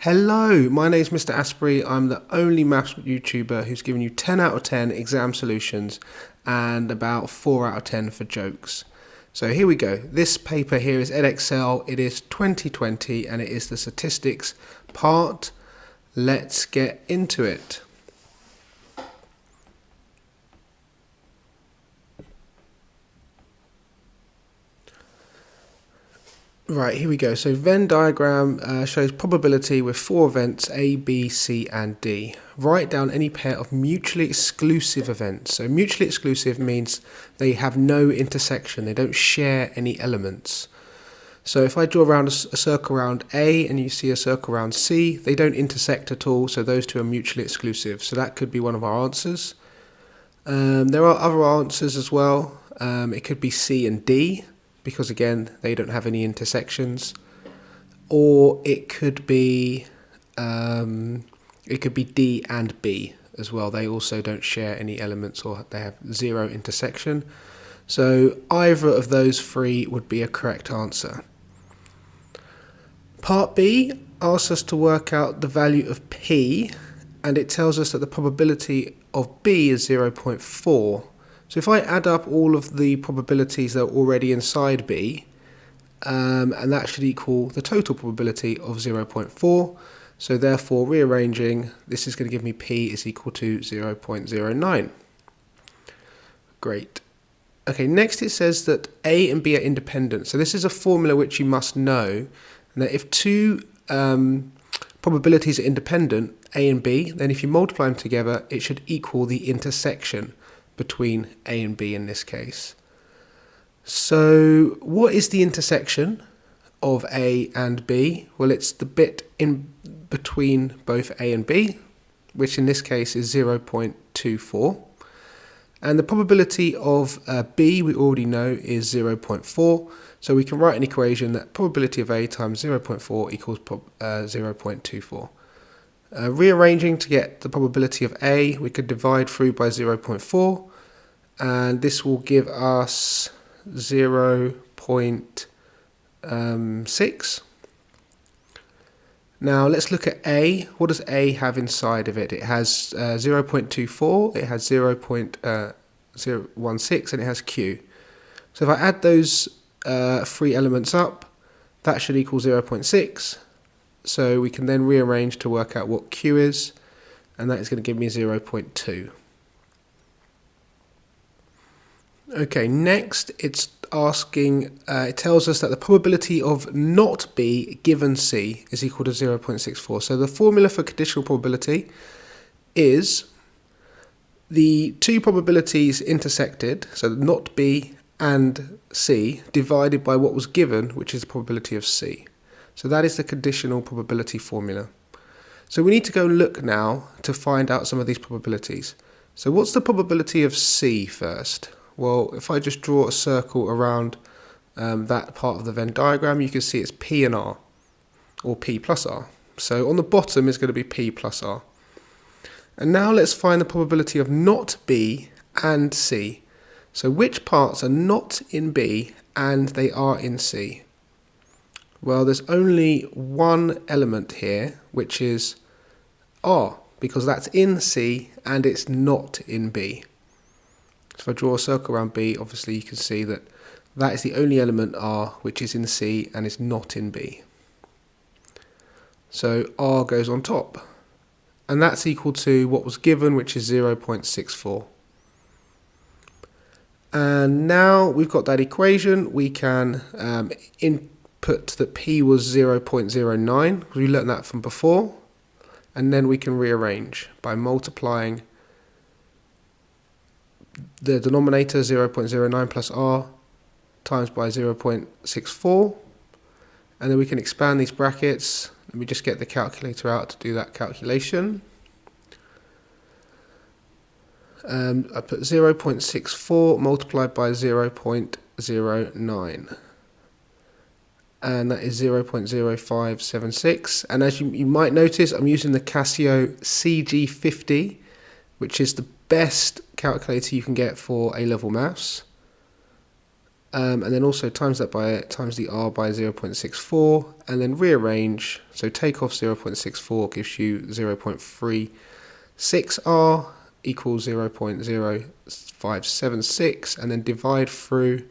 Hello, my name is Mr. Asprey. I'm the only maths YouTuber who's given you 10 out of 10 exam solutions and about 4 out of 10 for jokes. So here we go. This paper here is EDEXCEL. It is 2020 and it is the statistics part. Let's get into it. Right, here we go. So Venn diagram shows probability with 4 events, A, B, C and D. Write down any pair of mutually exclusive events. So mutually exclusive means they have no intersection. They don't share any elements. So if I draw around a circle around A and you see a circle around C, they don't intersect at all. So those two are mutually exclusive. So that could be one of our answers. There are other answers as well. It could be C and D, because again they don't have any intersections, or it could be D and B as well. They also don't share any elements, or they have zero intersection. So either of those three would be a correct answer. Part B asks us to work out the value of P, and it tells us that the probability of B is 0.4. So if I add up all of the probabilities that are already inside B, and that should equal the total probability of 0.4. So therefore, rearranging, this is going to give me P is equal to 0.09. Great. Okay, next it says that A and B are independent. So this is a formula which you must know, and that if two probabilities are independent, A and B, then if you multiply them together, it should equal the intersection between A and B in this case. So what is the intersection of A and B? Well, it's the bit in between both A and B, which in this case is 0.24. And the probability of B, we already know, is 0.4. So we can write an equation that probability of A times 0.4 equals 0.24. Rearranging to get the probability of A, we could divide through by 0.4, and this will give us 0.6. Now let's look at A. What does A have inside of it? It has 0.24, it has 0.016, and it has Q. So if I add those three elements up, that should equal 0.6. So we can then rearrange to work out what Q is, and that is going to give me 0.2. Okay, next it's asking, it tells us that the probability of not B given C is equal to 0.64. So the formula for conditional probability is the two probabilities intersected, so not B and C, divided by what was given, which is the probability of C. So that is the conditional probability formula. So we need to go and look now to find out some of these probabilities. So what's the probability of C first? Well, if I just draw a circle around that part of the Venn diagram, you can see it's P and R, or P plus R. So on the bottom is going to be P plus R. And now let's find the probability of not B and C. So which parts are not in B and they are in C? Well, there's only one element here, which is R, because that's in C and it's not in B. So if I draw a circle around B, obviously you can see that that is the only element R which is in C and is not in B. So R goes on top, and that's equal to what was given, which is 0.64. And now we've got that equation, we can input that P was 0.09, because we learned that from before, and then we can rearrange by multiplying the denominator 0.09 plus R times by 0.64, and then we can expand these brackets. Let me just get the calculator out to do that calculation. I put 0.64 multiplied by 0.09, and that is 0.0576. And as you might notice, I'm using the Casio CG50, which is the best calculator you can get for A-level maths. and then also times the R by 0.64, and then rearrange. So take off 0.64 gives you 0.36 R equals 0.0576, and then divide through.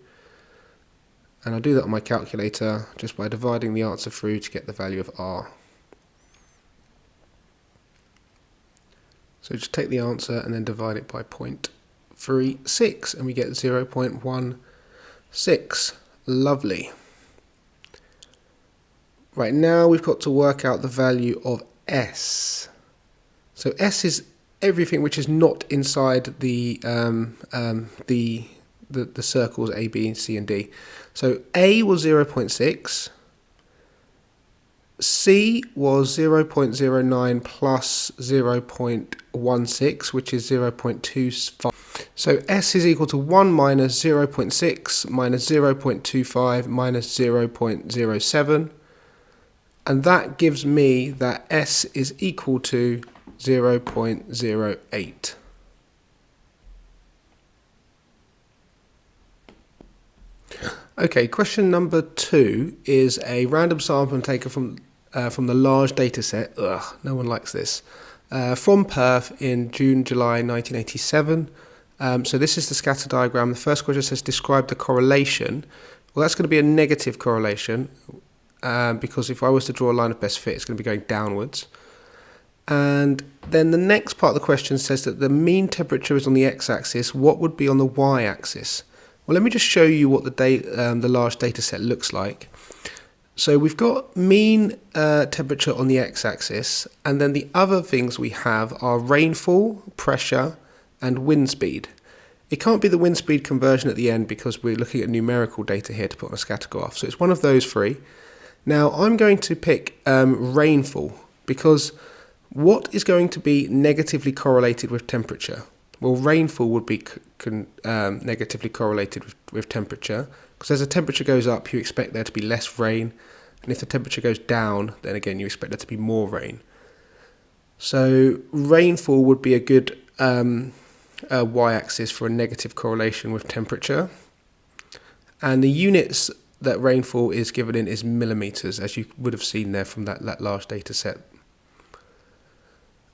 And I'll do that on my calculator just by dividing the answer through to get the value of R. So just take the answer and then divide it by 0.36, and we get 0.16. Lovely. Right, now we've got to work out the value of S. So S is everything which is not inside the circles A, B, C, and D. So A was 0.6. C was 0.09 plus 0.16, which is 0.25. So S is equal to 1 minus 0.6 minus 0.25 minus 0.07. And that gives me that S is equal to 0.08. Okay, question number 2 is a random sample taken from the large data set. Ugh, no one likes this. From Perth in July 1987. So this is the scatter diagram. The first question says describe the correlation. Well, that's going to be a negative correlation because if I was to draw a line of best fit, it's going to be going downwards. And then the next part of the question says that the mean temperature is on the x-axis. What would be on the y-axis? Well, let me just show you what the large data set looks like. So we've got mean temperature on the x-axis, and then the other things we have are rainfall, pressure, and wind speed. It can't be the wind speed conversion at the end because we're looking at numerical data here to put on a scatter graph. So it's one of those three. Now I'm going to pick rainfall because what is going to be negatively correlated with temperature? Well, rainfall would be negatively correlated with temperature, because as the temperature goes up, you expect there to be less rain, and if the temperature goes down, then again you expect there to be more rain. So rainfall would be a good y-axis for a negative correlation with temperature, and the units that rainfall is given in is millimeters, as you would have seen there from that large data set.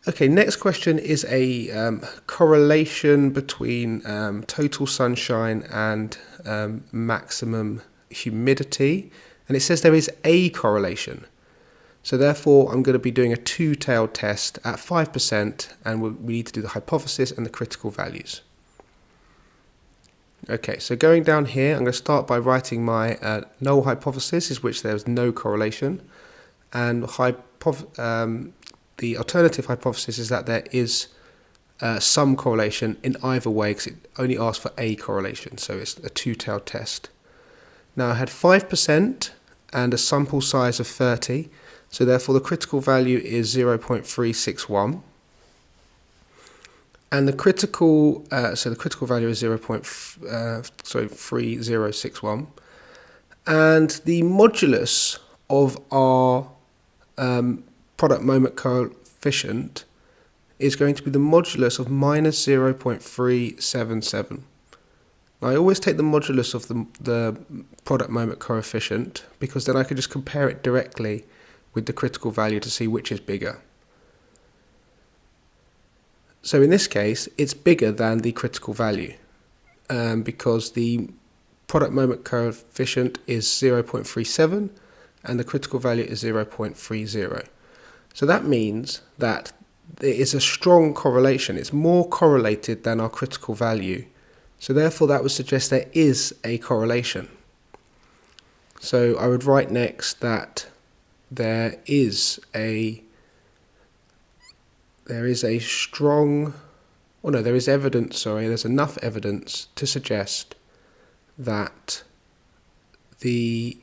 Okay, next question is a correlation between total sunshine and maximum humidity, and it says there is a correlation. So therefore I'm going to be doing a two-tailed test at 5%, and we need to do the hypothesis and the critical values. Okay, so going down here, I'm going to start by writing my null hypothesis, is which there is no correlation, and the alternative hypothesis is that there is some correlation in either way, because it only asks for a correlation, so it's a two-tailed test. Now I had 5% and a sample size of 30, so therefore the critical value is 0.361, and the critical value is 3061, and the modulus of our product moment coefficient is going to be the modulus of minus 0.377. Now, I always take the modulus of the product moment coefficient, because then I can just compare it directly with the critical value to see which is bigger. So in this case, it's bigger than the critical value because the product moment coefficient is 0.37 and the critical value is 0.30. So that means that there is a strong correlation. It's more correlated than our critical value. So therefore that would suggest there is a correlation. So I would write next that there is enough evidence to suggest that the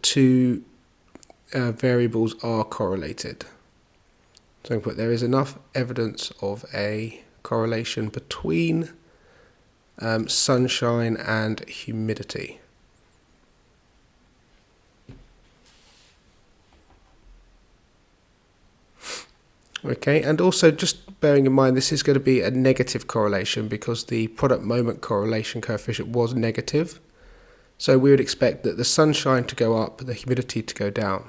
two variables are correlated. So I put there is enough evidence of a correlation between sunshine and humidity. Okay, and also just bearing in mind this is going to be a negative correlation because the product moment correlation coefficient was negative. So we would expect that the sunshine to go up, the humidity to go down.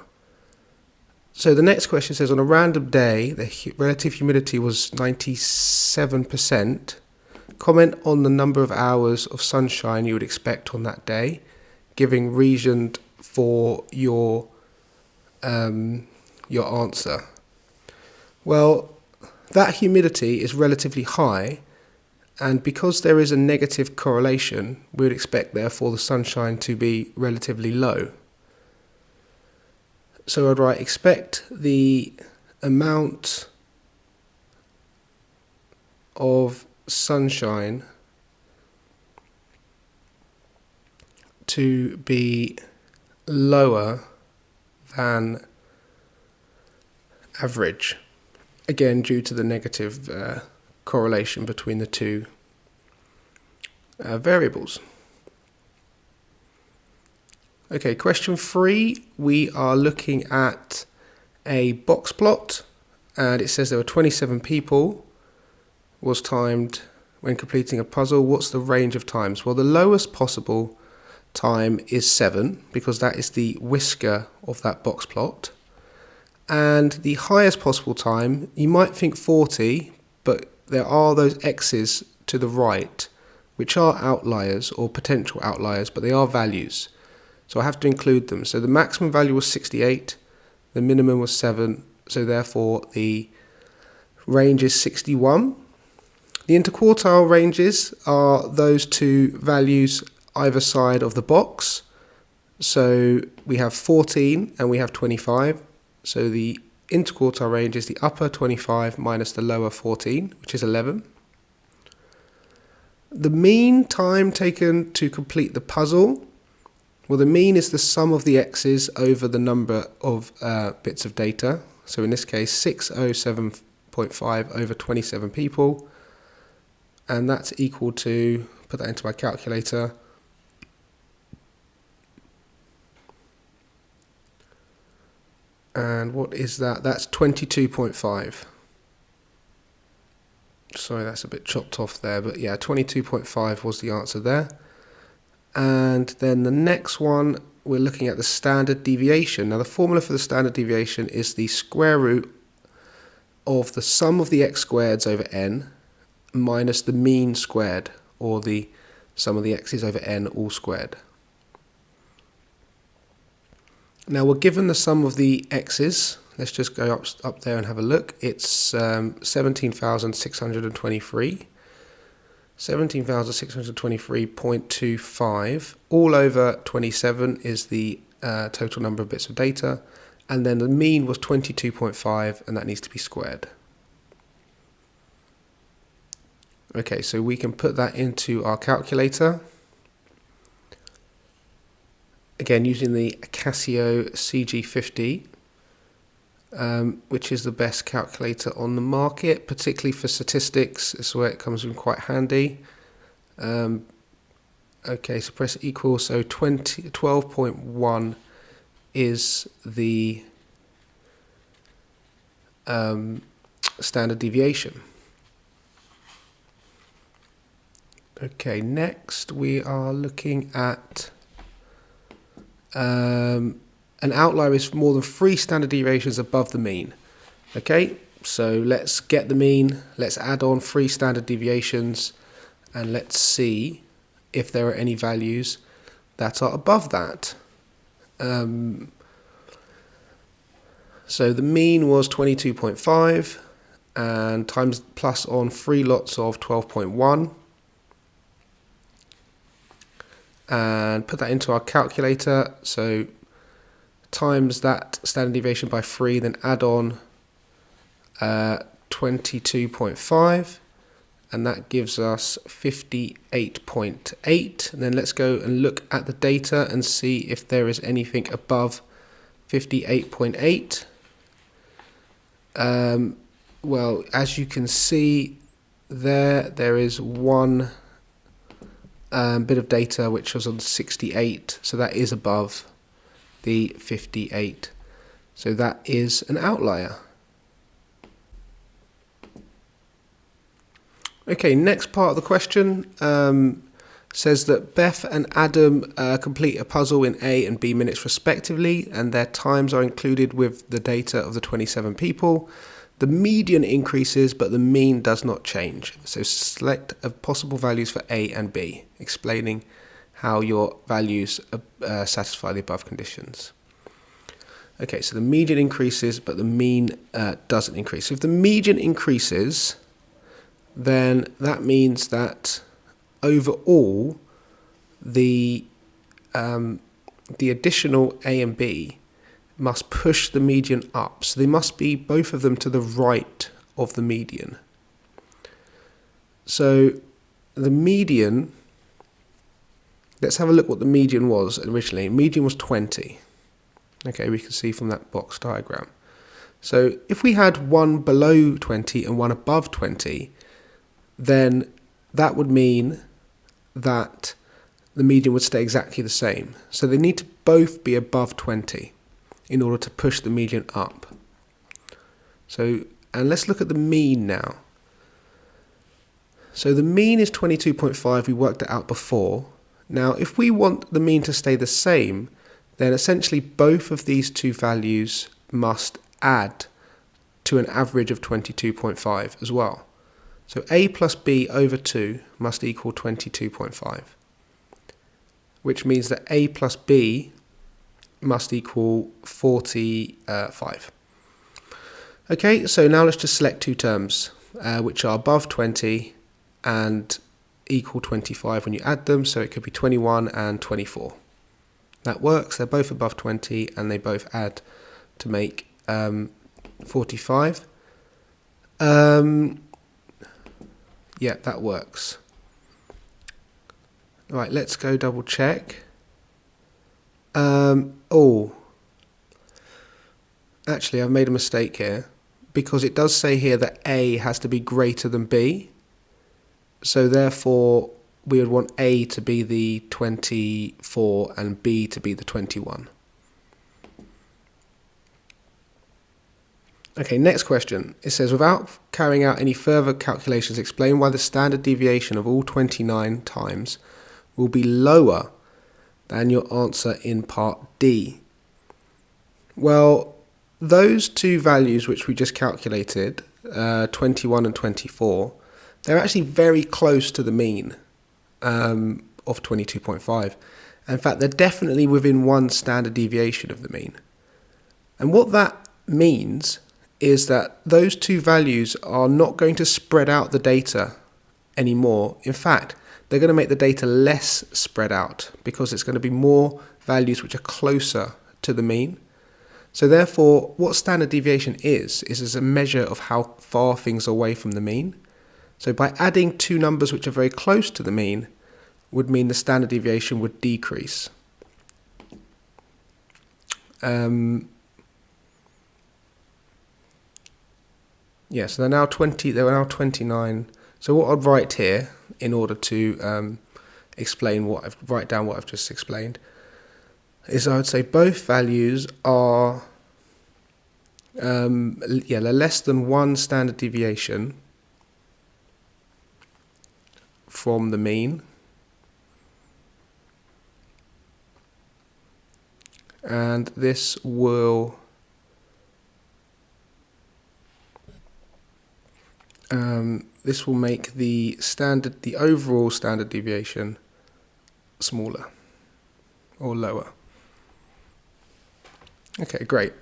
So the next question says, on a random day, the relative humidity was 97%. Comment on the number of hours of sunshine you would expect on that day, giving reason for your answer. Well, that humidity is relatively high, and because there is a negative correlation, we would expect therefore the sunshine to be relatively low. So I'd write expect the amount of sunshine to be lower than average. Again, due to the negative correlation between the two variables. Okay, question 3, we are looking at a box plot, and it says there were 27 people, was timed when completing a puzzle. What's the range of times? Well, the lowest possible time is 7, because that is the whisker of that box plot. And the highest possible time, you might think 40, but there are those X's to the right, which are outliers or potential outliers, but they are values. So I have to include them. So the maximum value was 68, the minimum was 7, so therefore the range is 61. The interquartile ranges are those two values either side of the box. So we have 14 and we have 25. So the interquartile range is the upper 25 minus the lower 14, which is 11. The mean time taken to complete the puzzle, well, the mean is the sum of the x's over the number of bits of data. So in this case, 607.5 over 27 people. And that's equal to, put that into my calculator, and what is that? That's 22.5. Sorry, that's a bit chopped off there, but yeah, 22.5 was the answer there. And then the next one, we're looking at the standard deviation. Now the formula for the standard deviation is the square root of the sum of the x squareds over n minus the mean squared, or the sum of the x's over n all squared. Now we're given the sum of the x's. Let's just go up there and have a look. It's 17,623. 17,623.25 all over 27 is the total number of bits of data, and then the mean was 22.5, and that needs to be squared. Okay, so we can put that into our calculator. Again, using the Casio CG50, which is the best calculator on the market, particularly for statistics. This is where it comes in quite handy. Okay, so press equal. So 12.1 is the standard deviation. Okay, next we are looking at an outlier is more than 3 standard deviations above the mean. Okay, so let's get the mean, let's add on 3 standard deviations, and let's see if there are any values that are above that. So the mean was 22.5, and times plus on 3 lots of 12.1. And put that into our calculator, so times that standard deviation by 3, then add on 22.5, and that gives us 58.8. And then let's go and look at the data and see if there is anything above 58.8. Well, as you can see there is one bit of data which was on 68, so that is above the 58, so that is an outlier. Okay, next part of the question says that Beth and Adam complete a puzzle in A and B minutes respectively, and their times are included with the data of the 27 people. The median increases, but the mean does not change. So select possible values for A and B, explaining how your values satisfy the above conditions. Okay, so the median increases, but the mean doesn't increase. So if the median increases, then that means that overall the additional A and B must push the median up. So they must be, both of them, to the right of the median. So the median, let's have a look what the median was originally. Median was 20. Okay, we can see from that box diagram. So if we had one below 20 and one above 20, then that would mean that the median would stay exactly the same. So they need to both be above 20 in order to push the median up. So, and let's look at the mean now. So the mean is 22.5, we worked it out before. Now if we want the mean to stay the same, then essentially both of these two values must add to an average of 22.5 as well. So A plus B over 2 must equal 22.5, which means that A plus B must equal 45. Okay, so now let's just select two terms, which are above 20 and equal 25 when you add them, so it could be 21 and 24. That works, they're both above 20 and they both add to make 45. Yeah, that works. Right, let's go double check. Actually, I've made a mistake here, because it does say here that A has to be greater than B. So therefore, we would want A to be the 24 and B to be the 21. Okay, next question. It says, without carrying out any further calculations, explain why the standard deviation of all 29 times will be lower than your answer in part D. Well, those two values which we just calculated, 21 and 24, they're actually very close to the mean of 22.5. In fact, they're definitely within one standard deviation of the mean. And what that means is that those two values are not going to spread out the data anymore. In fact, they're going to make the data less spread out because it's going to be more values which are closer to the mean. So therefore, what standard deviation is a measure of how far things are away from the mean. So by adding two numbers which are very close to the mean would mean the standard deviation would decrease. Yeah, so they're now 29. So what I'd write here in order to write down what I've just explained is I would say both values are they're less than one standard deviation from the mean, and this will make the overall standard deviation smaller or lower. Okay, great.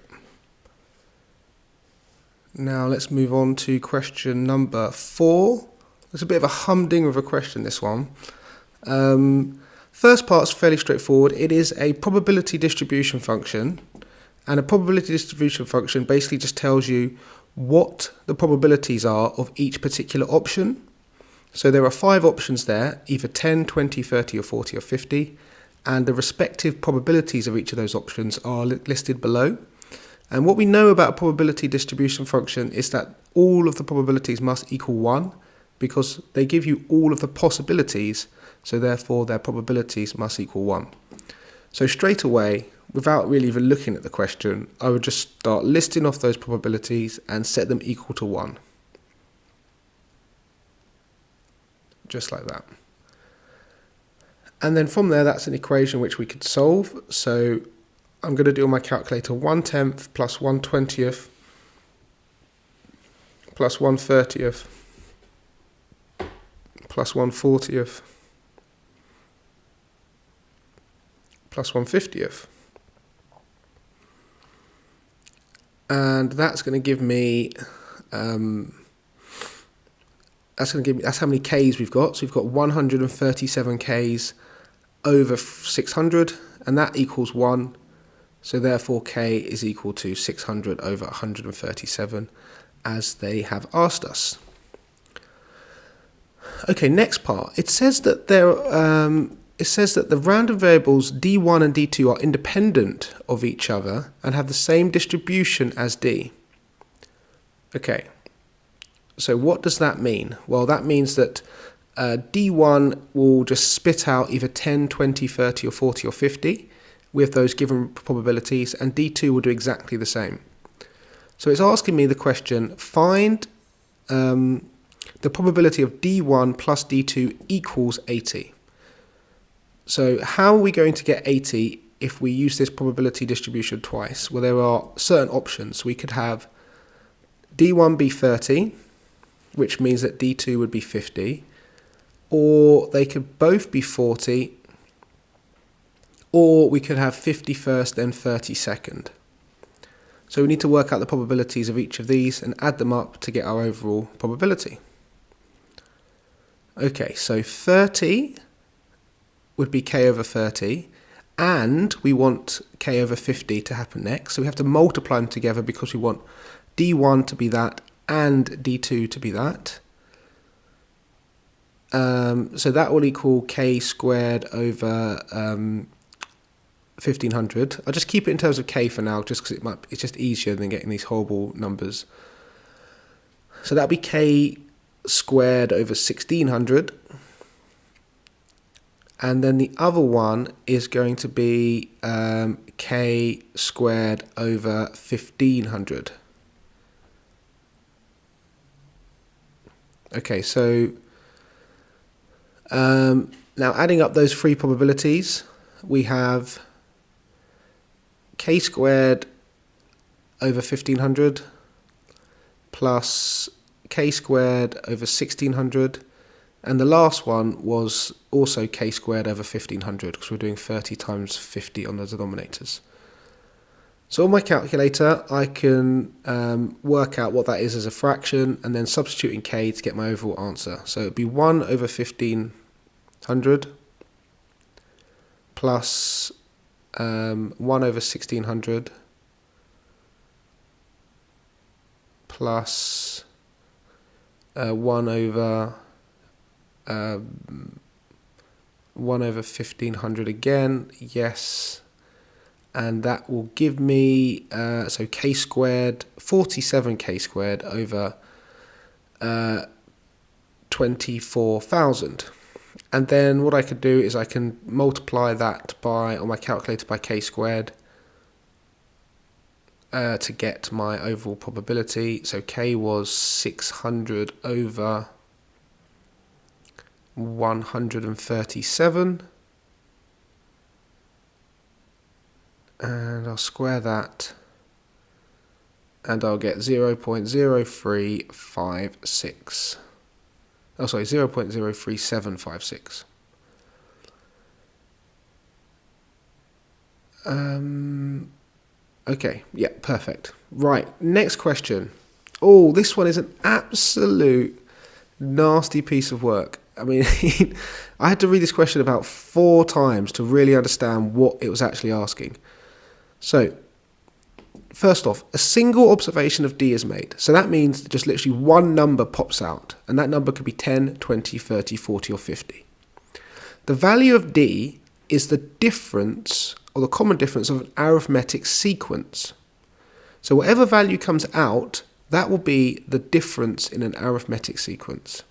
Now let's move on to question number 4. It's a bit of a humdinger of a question, this one. First part's fairly straightforward. It is a probability distribution function, and a probability distribution function basically just tells you what the probabilities are of each particular option. So there are 5 options there, either 10, 20, 30 or 40 or 50, and the respective probabilities of each of those options are listed below. And what we know about a probability distribution function is that all of the probabilities must equal 1, because they give you all of the possibilities, so therefore their probabilities must equal 1. So straight away, without really even looking at the question, I would just start listing off those probabilities and set them equal to 1. just like that. And then from there, that's an equation which we could solve. So I'm going to do on my calculator 1/10 plus 1/20 plus 1/30 plus 1/40 plus 1/50. And that's going to give me, that's how many Ks we've got. So we've got 137 Ks over 600, and that equals 1. So therefore K is equal to 600 over 137, as they have asked us. Okay, next part. It says that the random variables D1 and D2 are independent of each other and have the same distribution as D. Okay, so what does that mean? Well, that means that D1 will just spit out either 10, 20, 30 or 40 or 50 with those given probabilities, and D2 will do exactly the same. So it's asking me the question, find the probability of D1 plus D2 equals 80. So how are we going to get 80 if we use this probability distribution twice? Well, there are certain options. We could have D1 be 30, which means that D2 would be 50, or they could both be 40, or we could have 50 first, then 30 second. So we need to work out the probabilities of each of these and add them up to get our overall probability. Okay, so 30 would be K over 30, and we want K over 50 to happen next. So we have to multiply them together because we want D1 to be that and D2 to be that. So that will equal K squared over 1500. I'll just keep it in terms of K for now, just because it's just easier than getting these horrible numbers. So that'll be K squared over 1600. And then the other one is going to be K squared over 1500. Okay, so now adding up those three probabilities, we have K squared over 1500 plus K squared over 1600, and the last one was also K squared over 1500 because we're doing 30 times 50 on the denominators. So on my calculator, I can work out what that is as a fraction and then substitute in K to get my overall answer. So it would be 1 over 1500 plus 1 over 1600 plus 1 over 1500 again, yes, and that will give me so K squared, 47 K squared over 24,000. And then what I could do is I can multiply that by, on my calculator, by K squared to get my overall probability. So K was 600 over 137, and I'll square that and I'll get 0.0356. Oh, sorry, 0.03756. Okay, yeah, perfect. Right, next question. Oh, this one is an absolute nasty piece of work. I mean, I had to read this question about 4 times to really understand what it was actually asking. So, first off, a single observation of D is made. So that means that just literally one number pops out, and that number could be 10, 20, 30, 40, or 50. The value of D is the difference, or the common difference, of an arithmetic sequence. So whatever value comes out, that will be the difference in an arithmetic sequence.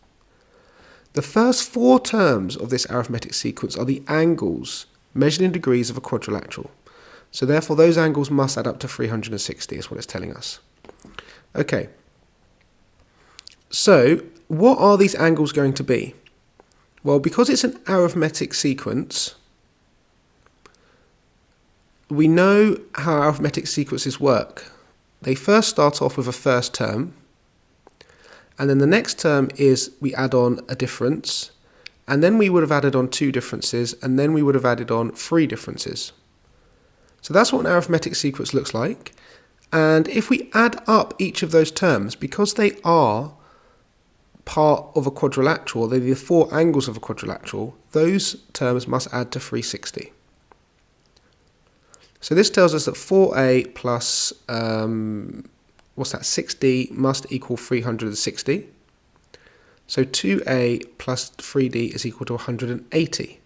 The first 4 terms of this arithmetic sequence are the angles measured in degrees of a quadrilateral. So therefore those angles must add up to 360 is what it's telling us. Okay, so what are these angles going to be? Well, because it's an arithmetic sequence, we know how arithmetic sequences work. They first start off with a first term, and then the next term is we add on a difference, and then we would have added on 2 differences, and then we would have added on 3 differences. So that's what an arithmetic sequence looks like. And if we add up each of those terms, because they are part of a quadrilateral, they're the 4 angles of a quadrilateral, those terms must add to 360. So this tells us that 4a plus, 6d must equal 360. So 2a plus 3d is equal to 180.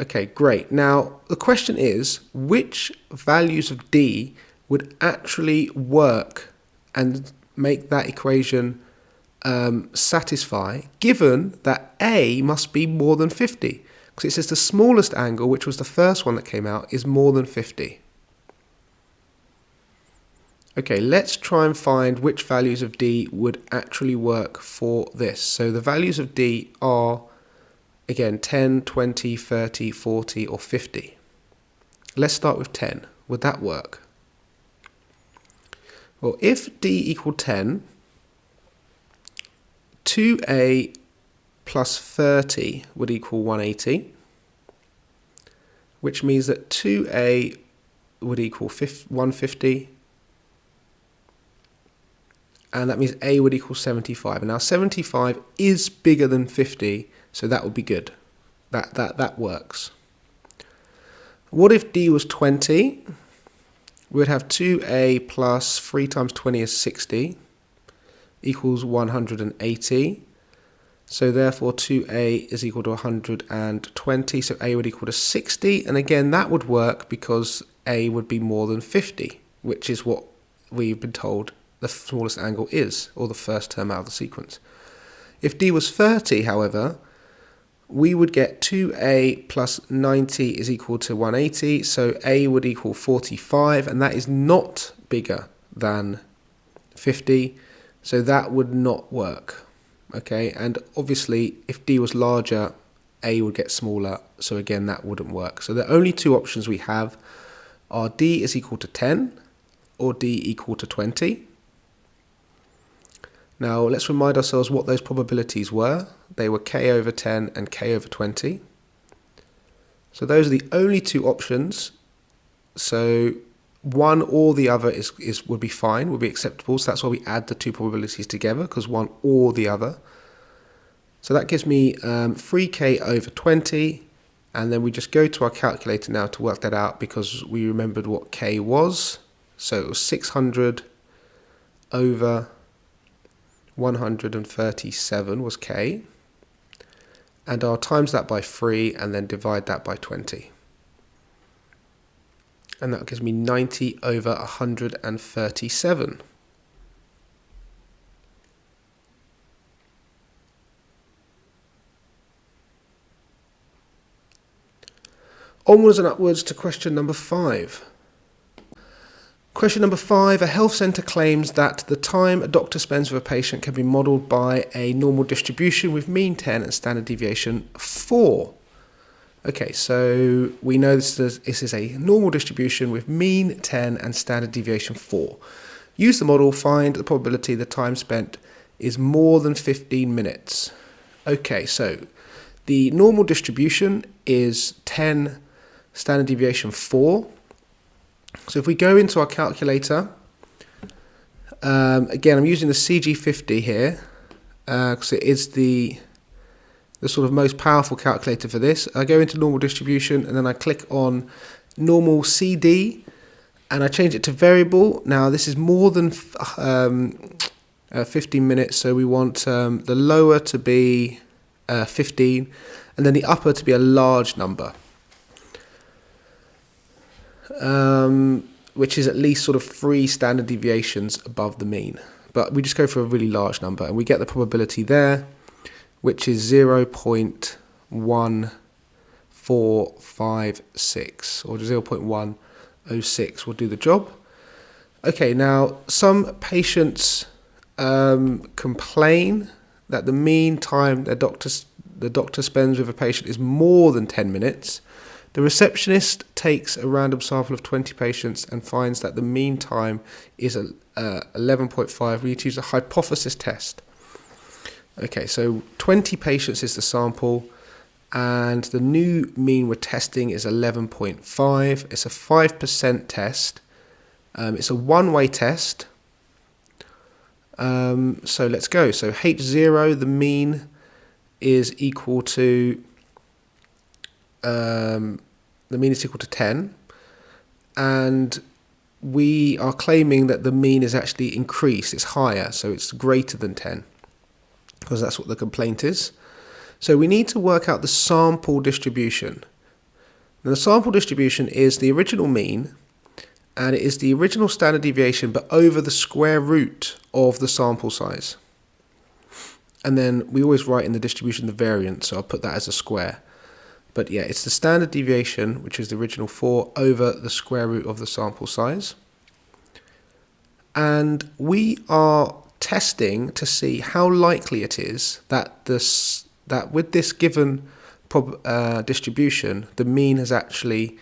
Okay, great. Now, the question is, which values of d would actually work and make that equation satisfy, given that a must be more than 50? Because it says the smallest angle, which was the first one that came out, is more than 50. Okay, let's try and find which values of d would actually work for this. So the values of d are, again, 10, 20, 30, 40, or 50. Let's start with 10. Would that work? Well, if d equaled 10, 2a plus 30 would equal 180, which means that 2a would equal 150, and that means a would equal 75. And now 75 is bigger than 50, so that would be good. That works. What if d was 20? We would have 2a plus 3 times 20 is 60, equals 180. So therefore 2a is equal to 120, so a would equal to 60. And again, that would work because a would be more than 50, which is what we've been told the smallest angle is, or the first term out of the sequence. If d was 30, however, we would get 2a plus 90 is equal to 180, so a would equal 45, and that is not bigger than 50, so that would not work. Okay, and obviously if d was larger, a would get smaller, so again that wouldn't work. So the only 2 options we have are d is equal to 10 or d equal to 20. Now let's remind ourselves what those probabilities were. They were k over 10 and k over 20. So those are the only 2 options. So one or the other would be fine, would be acceptable. So that's why we add the 2 probabilities together, because one or the other. So that gives me 3k over 20. And then we just go to our calculator now to work that out, because we remembered what k was. So it was 600 over 137 was k, and I'll times that by 3 and then divide that by 20, and that gives me 90 over 137. Onwards and upwards to question number 5. Question number 5, a health centre claims that the time a doctor spends with a patient can be modelled by a normal distribution with mean 10 and standard deviation 4. Okay, so we know this is a normal distribution with mean 10 and standard deviation 4. Use the model, find the probability the time spent is more than 15 minutes. Okay, so the normal distribution is 10, standard deviation 4. So if we go into our calculator, again, I'm using the CG50 here, because it is the sort of most powerful calculator for this. I go into normal distribution, and then I click on normal CD, and I change it to variable. Now this is more than 15 minutes, so we want the lower to be 15, and then the upper to be a large number. Which is at least sort of 3 standard deviations above the mean. But we just go for a really large number, and we get the probability there, which is 0.1456, or 0.106 will do the job. Okay, now some patients complain that the mean time the doctor spends with a patient is more than 10 minutes, the receptionist takes a random sample of 20 patients and finds that the mean time is 11.5. We need to use a hypothesis test. Okay, so 20 patients is the sample, and the new mean we're testing is 11.5. It's a 5% test. It's a one-way test. So let's go. So H0, the mean, is equal to 10, and we are claiming that the mean is actually increased. It's higher, so it's greater than 10, because that's what the complaint is. So we need to work out the sample distribution. Now, the sample distribution is the original mean, and it is the original standard deviation, but over the square root of the sample size. And then we always write in the distribution the variance, so I'll put that as a square. But yeah, it's the standard deviation, which is the original 4, over the square root of the sample size. And we are testing to see how likely it is that with this given distribution, the mean is actually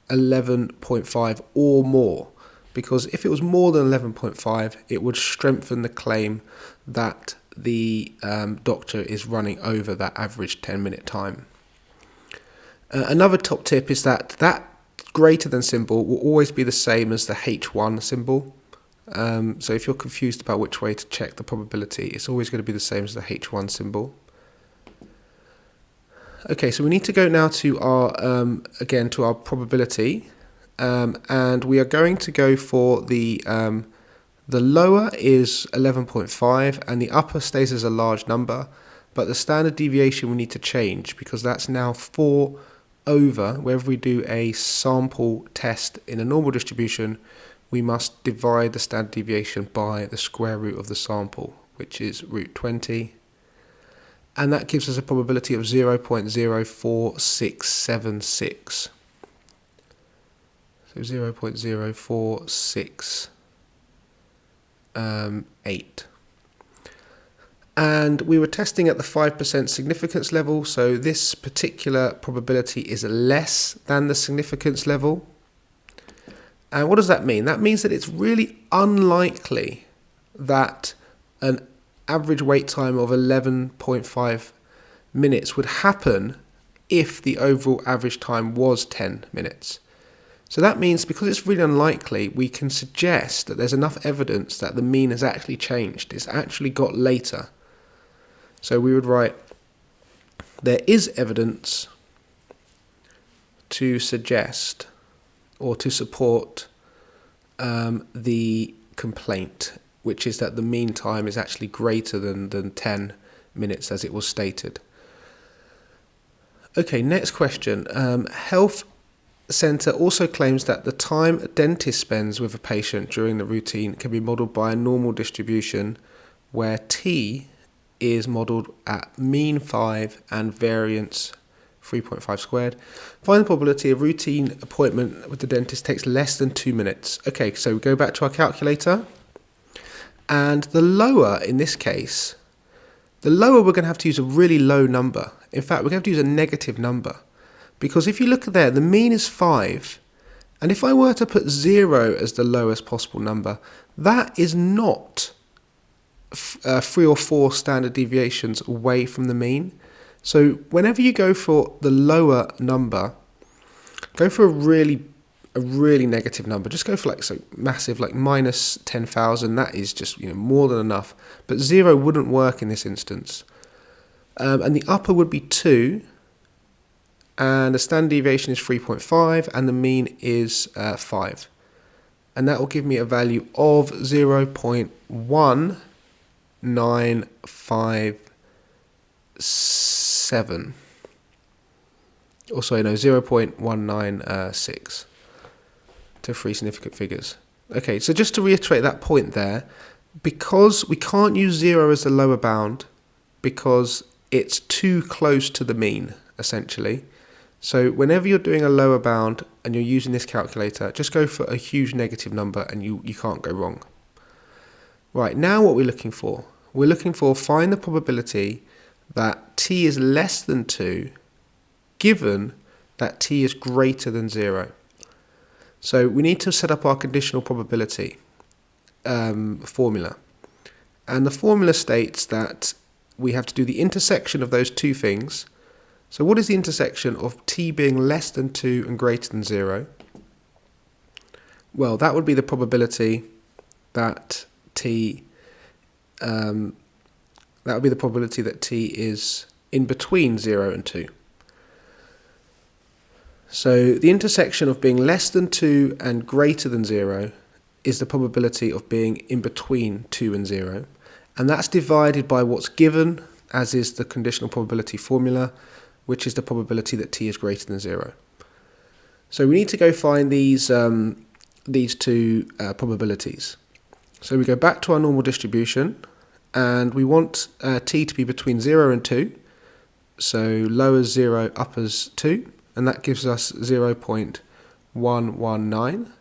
11.5 or more. Because if it was more than 11.5, it would strengthen the claim that the doctor is running over that average 10-minute time. Another top tip is that greater than symbol will always be the same as the H1 symbol. So if you're confused about which way to check the probability, it's always going to be the same as the H1 symbol. Okay, so we need to go now to our again to our probability, and we are going to go for the lower is 11.5 and the upper stays as a large number, but the standard deviation we need to change because that's now 4 over. Wherever we do a sample test in a normal distribution, we must divide the standard deviation by the square root of the sample, which is root 20. And that gives us a probability of 0.04676. So 0.0468. And we were testing at the 5% significance level, so this particular probability is less than the significance level. And what does that mean? That means that it's really unlikely that an average wait time of 11.5 minutes would happen if the overall average time was 10 minutes. So that means because it's really unlikely, we can suggest that there's enough evidence that the mean has actually changed. It's actually got later. So we would write, there is evidence to suggest or to support the complaint, which is that the mean time is actually greater than 10 minutes as it was stated. Okay, next question. Health Centre also claims that the time a dentist spends with a patient during the routine can be modelled by a normal distribution where T is modelled at mean 5 and variance 3.5 squared. Find the probability a routine appointment with the dentist takes less than 2 minutes. Okay, so we go back to our calculator. And the lower, in this case, the lower we're going to have to use a really low number. In fact, we're going to have to use a negative number. Because if you look at there, the mean is 5. And if I were to put 0 as the lowest possible number, that is not 3 or 4 standard deviations away from the mean. So whenever you go for the lower number, go for a really negative number. Just go for like so massive, like minus 10,000. That is just more than enough. But 0 wouldn't work in this instance. And the upper would be 2, and the standard deviation is 3.5, and the mean is 5. And that will give me a value of 0.1957. Or sorry, no, 0.196 to 3 significant figures. Okay, so just to reiterate that point there, because we can't use 0 as the lower bound, because it's too close to the mean, essentially. So whenever you're doing a lower bound and you're using this calculator, just go for a huge negative number and you can't go wrong. Right, now what we're looking for? we're looking for find the probability that t is less than 2 given that t is greater than 0. So we need to set up our conditional probability formula. And the formula states that we have to do the intersection of those two things. So what is the intersection of t being less than 2 and greater than 0? Well, that would be the probability that t is in between 0 and 2. So the intersection of being less than 2 and greater than 0 is the probability of being in between 2 and 0. And that's divided by what's given, as is the conditional probability formula, which is the probability that t is greater than 0. So we need to go find these two probabilities. So we go back to our normal distribution, and we want t to be between 0 and 2. So lowers 0, uppers 2, and that gives us 0.119.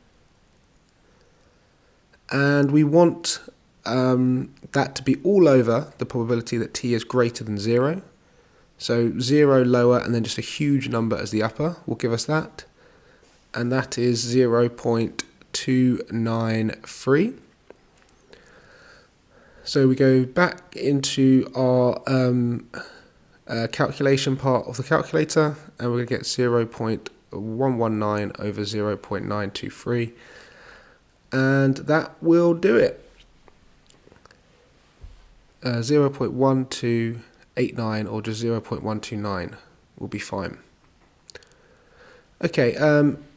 And we want that to be all over the probability that t is greater than 0. So 0 lower and then just a huge number as the upper will give us that. And that is 0.293. So we go back into our calculation part of the calculator, and we're going to get 0.119 over 0.923. And that will do it. 0.1289 or just 0.129 will be fine. Okay,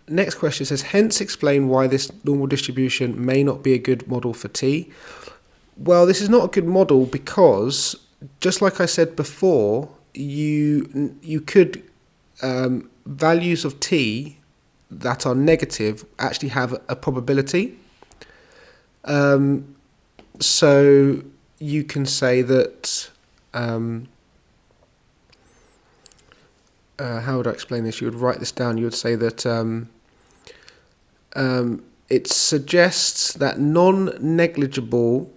next question says, hence explain why this normal distribution may not be a good model for t. Well, this is not a good model because, just like I said before, you could, values of t that are negative actually have a probability. So you can say that, how would I explain this? You would write this down. You would say that it suggests that non-negligible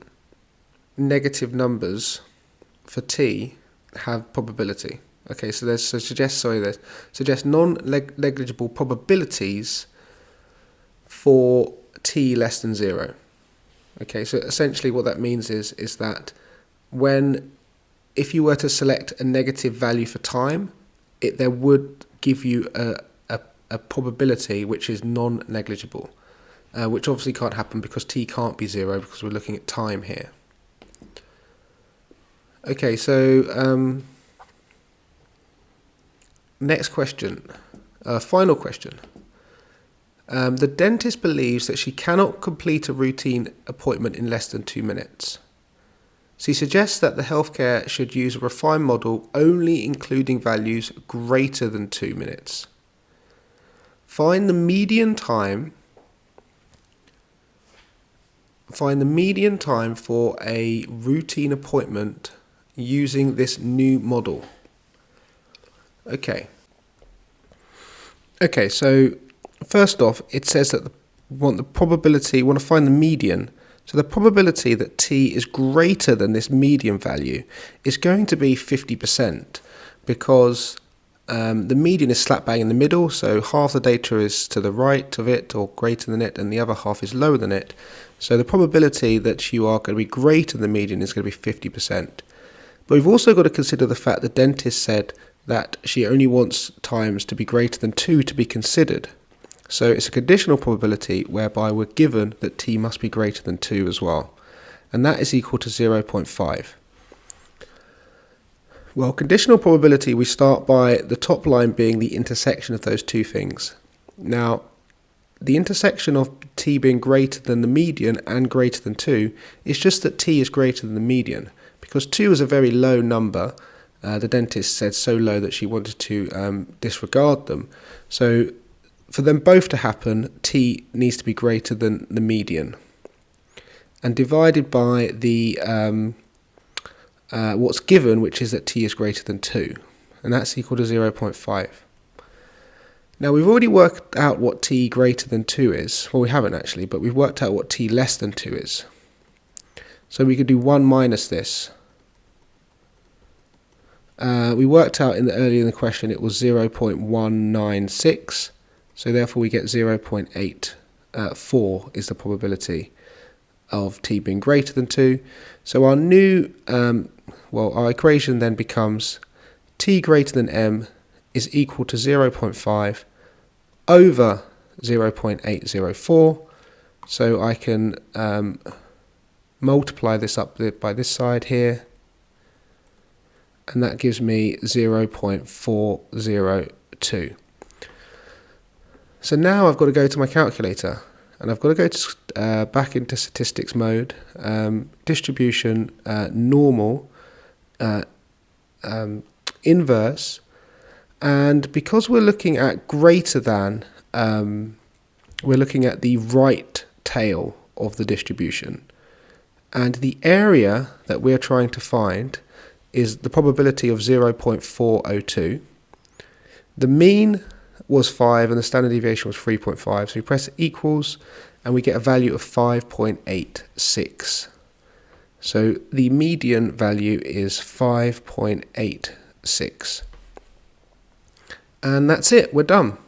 negative numbers for t have probability. Okay, so suggest non-negligible probabilities for t less than 0. Okay, so essentially what that means is that if you were to select a negative value for time, there would give you a probability which is non-negligible, which obviously can't happen because t can't be 0 because we're looking at time here. Okay, so next question, final question. The dentist believes that she cannot complete a routine appointment in less than 2 minutes. She suggests that the healthcare should use a refined model only including values greater than 2 minutes. Find the median time for a routine appointment using this new model. Okay, so first off, it says that we want to find the median. So the probability that t is greater than this median value is going to be 50%, because the median is slap bang in the middle, so half the data is to the right of it or greater than it, and the other half is lower than it. So the probability that you are going to be greater than the median is going to be 50%. But we've also got to consider the fact the dentist said that she only wants times to be greater than 2 to be considered. So it's a conditional probability whereby we're given that t must be greater than 2 as well. And that is equal to 0.5. Well, conditional probability, we start by the top line being the intersection of those two things. Now, the intersection of t being greater than the median and greater than 2 is just that t is greater than the median. Because 2 is a very low number, the dentist said so low that she wanted to disregard them. So for them both to happen, t needs to be greater than the median. And divided by the what's given, which is that t is greater than 2. And that's equal to 0.5. Now we've already worked out what t greater than 2 is. Well, we haven't actually, but we've worked out what t less than 2 is. So we could do 1 minus this. We worked out earlier in the question it was 0.196, so therefore we get 0.84 is the probability of t being greater than 2. So our new, our equation then becomes t greater than m is equal to 0.5 over 0.804. So I can multiply this up by this side here, and that gives me 0.402. So now I've got to go to my calculator, and I've got to go to, back into statistics mode, distribution, normal, inverse, and because we're looking at greater than, we're looking at the right tail of the distribution, and the area that we're trying to find is the probability of 0.402. The mean was 5 and the standard deviation was 3.5, so we press equals and we get a value of 5.86. So the median value is 5.86. And that's it, we're done.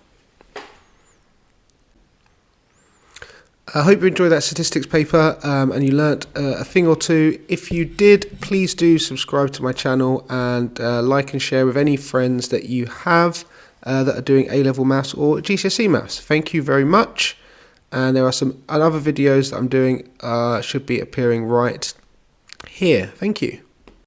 I hope you enjoyed that statistics paper and you learnt a thing or two. If you did, please do subscribe to my channel and like and share with any friends that you have that are doing A-level maths or GCSE maths. Thank you very much. And there are some other videos that I'm doing should be appearing right here. Thank you.